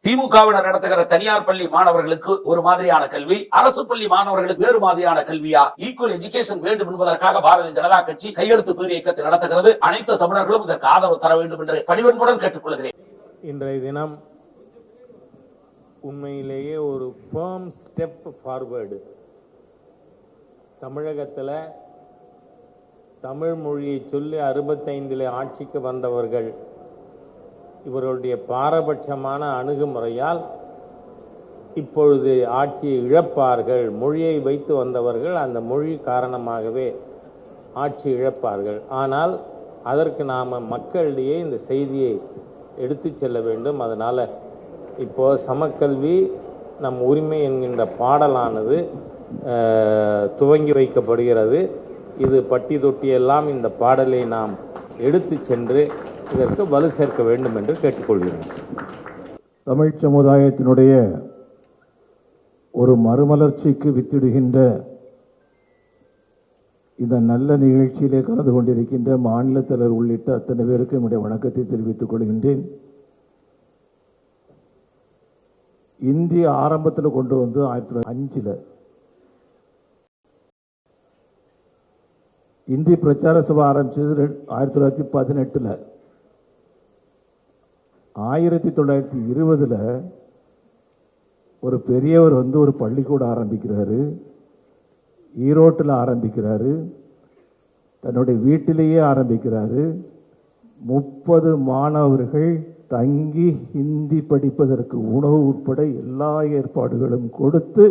திமுகவினர் நடத்துகிற தனியார் பள்ளி மாணவர்களுக்கு ஒரு மாதிரியான கல்வி, அரசு பள்ளி மாணவர்களுக்கு வேறு மாதிரியான கல்வியா? ஈக்குவல் எஜுகேஷன் வேண்டும் என்பதற்காக பாரதிய ஜனதா கட்சி கையெழுத்து பேர் இயக்கத்தை நடத்துகிறது. அனைத்து தமிழர்களும் இதற்கு ஆதரவு தர வேண்டும் என்று பணிவன்புடன் கேட்டுக்கொள்கிறேன். இன்றைய தினம் உண்மையிலேயே ஒரு ஃபர்ம் ஸ்டெப் ஃபார்வர்டு. தமிழகத்தில் தமிழ் மொழியை சொல்லி 65 ஆட்சிக்கு வந்தவர்கள் இவர்களுடைய பாரபட்சமான அணுகுமுறையால் இப்பொழுது ஆட்சியை இழப்பார்கள். மொழியை வைத்து வந்தவர்கள் அந்த மொழி காரணமாகவே ஆட்சி இழப்பார்கள். ஆனால் அதற்கு நாம் மக்களிடையே இந்த செய்தியை எடுத்து செல்ல வேண்டும். அதனால் இப்போது சமக்கல்வி நம் உரிமை என்கின்ற பாடலானது துவங்கி வைக்கப்படுகிறது. இது பட்டி தொட்டியெல்லாம் இந்த பாடலை நாம் எடுத்து சென்று இதற்கு வலு சேர்க்க வேண்டும் என்று கேட்டுக்கொள்கிறேன். தமிழ் சமுதாயத்தினுடைய ஒரு மறுமலர்ச்சிக்கு வித்திடுகின்ற இந்த நல்ல நிகழ்ச்சியிலே கலந்து கொண்டிருக்கின்ற மாநில தலைவர் உள்ளிட்ட அத்தனை பேருக்கு என்னுடைய வணக்கத்தை தெரிவித்துக் கொள்கின்றேன். இந்திய ஆரம்பத்தில் கொண்டு வந்து 1905 இந்தி பிரச்சார சபை ஆரம்பிச்சது 1918. 1920 ஒரு பெரியவர் வந்து ஒரு பள்ளிக்கூடம் ஆரம்பிக்கிறாரு. ஈரோட்டில் ஆரம்பிக்கிறாரு. தன்னுடைய வீட்டிலேயே ஆரம்பிக்கிறாரு. 30 மாணவர்கள் தங்கி ஹிந்தி படிப்பதற்கு உணவு உட்பட எல்லா ஏற்பாடுகளும் கொடுத்து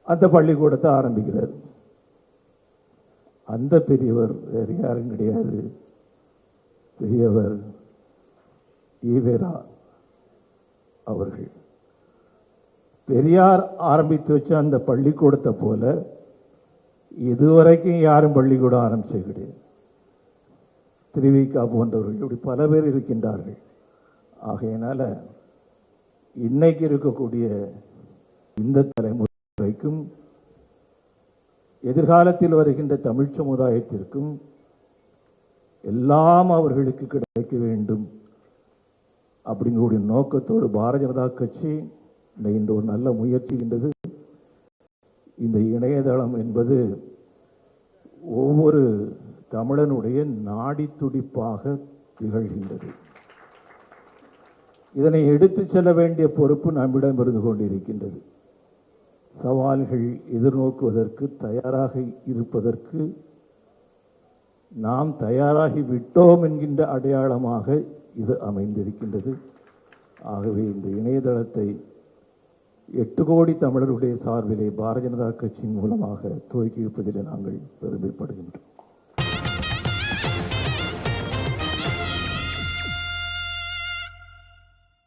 அந்த பள்ளிக்கூடத்தை ஆரம்பிக்கிறார். அந்த பெரியவர் வேறு யாரும் கிடையாது, பெரியவர் ஈவேரா அவர்கள். பெரியார் ஆரம்பித்து வச்ச அந்த பள்ளிக்கூடத்தை போல இதுவரைக்கும் யாரும் பள்ளிக்கூடம் ஆரம்பிச்ச கிடையாது. திருவிக போன்றவர்கள் இப்படி பல பேர் இருக்கின்றார்கள். ஆகையினால இன்னைக்கு இருக்கக்கூடிய இந்த தலைமுறைக்கும் எதிர்காலத்தில் வருகின்ற தமிழ் சமுதாயத்திற்கும் எல்லாம் அவர்களுக்கு கிடைக்க வேண்டும் அப்படிங்கக்கூடிய நோக்கத்தோடு பாரதிய ஜனதா கட்சி இந்த ஒரு நல்ல முயற்சிகின்றது. இந்த இணையதளம் என்பது ஒவ்வொரு தமிழனுடைய நாடி துடிப்பாக திகழ்கின்றது. இதனை எடுத்துச் செல்ல வேண்டிய பொறுப்பு நம்மிடம் இருந்து கொண்டிருக்கின்றது. சவால்கள் எதிர்நோக்குவதற்கு தயாராக இருப்பதற்கு நாம் தயாராகி விட்டோம் என்கின்ற அடையாளமாக இது அமைந்திருக்கின்றது. ஆகவே இந்த இணையதளத்தை 8 கோடி தமிழருடைய சார்பிலே பாரதிய ஜனதா கட்சியின் மூலமாக துவக்கி வைப்பதில் நாங்கள் பெருமைப்படுகின்றோம்.